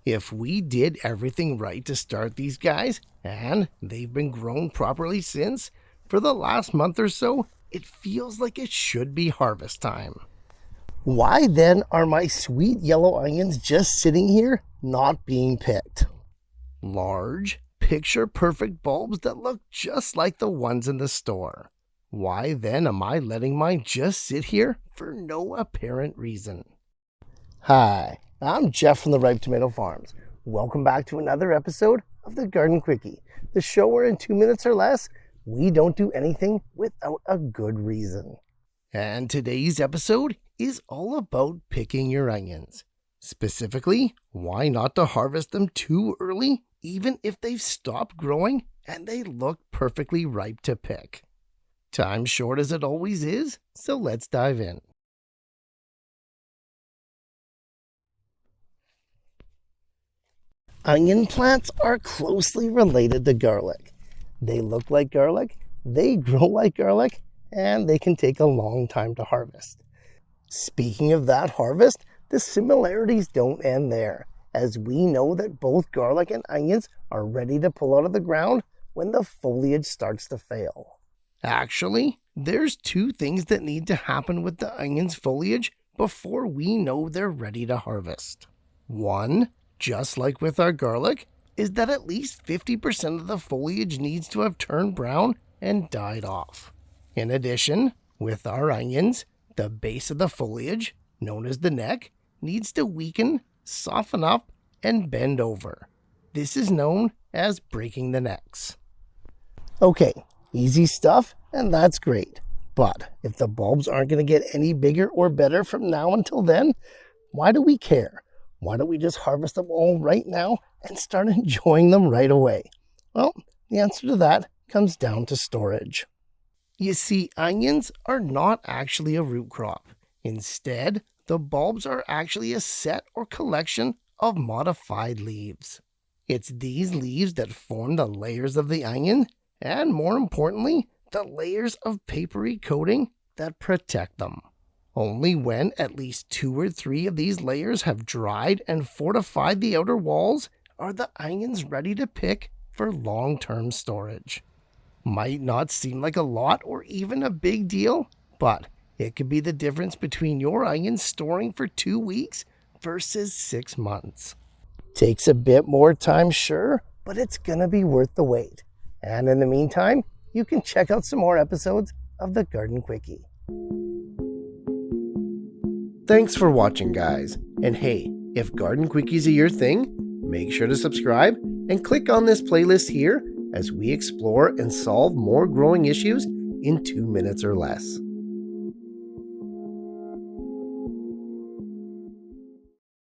If we did everything right to start these guys, and they've been grown properly since, for the last month or so, it feels like it should be harvest time. Why then are my sweet yellow onions just sitting here, not being picked? Large, picture-perfect bulbs that look just like the ones in the store. Why then am I letting mine just sit here for no apparent reason? Hi, I'm Jeff from the Ripe Tomato Farms. Welcome back to another episode of the Garden Quickie, the show where in 2 minutes or less, we don't do anything without a good reason. And today's episode is all about picking your onions. Specifically, why not to harvest them too early, even if they've stopped growing and they look perfectly ripe to pick. Time short as it always is, so let's dive in. Onion plants are closely related to garlic. They look like garlic, they grow like garlic, and they can take a long time to harvest. Speaking of that harvest, the similarities don't end there, as we know that both garlic and onions are ready to pull out of the ground when the foliage starts to fail. Actually, there's two things that need to happen with the onion's foliage before we know they're ready to harvest. One, just like with our garlic, is that at least 50% of the foliage needs to have turned brown and died off. In addition, with our onions, the base of the foliage, known as the neck, needs to weaken, soften up, and bend over. This is known as breaking the necks. Okay, easy stuff, and that's great. But if the bulbs aren't going to get any bigger or better from now until then, why do we care? Why don't we just harvest them all right now and start enjoying them right away? Well, the answer to that comes down to storage. You see, onions are not actually a root crop. Instead, the bulbs are actually a set or collection of modified leaves. It's these leaves that form the layers of the onion, and more importantly, the layers of papery coating that protect them. Only when at least 2 or 3 of these layers have dried and fortified the outer walls are the onions ready to pick for long-term storage. Might not seem like a lot or even a big deal, but it could be the difference between your onions storing for 2 weeks versus 6 months. Takes a bit more time, sure, but it's gonna be worth the wait. And in the meantime, you can check out some more episodes of the Garden Quickie. Thanks for watching, guys. And hey, if Garden Quickies are your thing, make sure to subscribe and click on this playlist here as we explore and solve more growing issues in 2 minutes or less.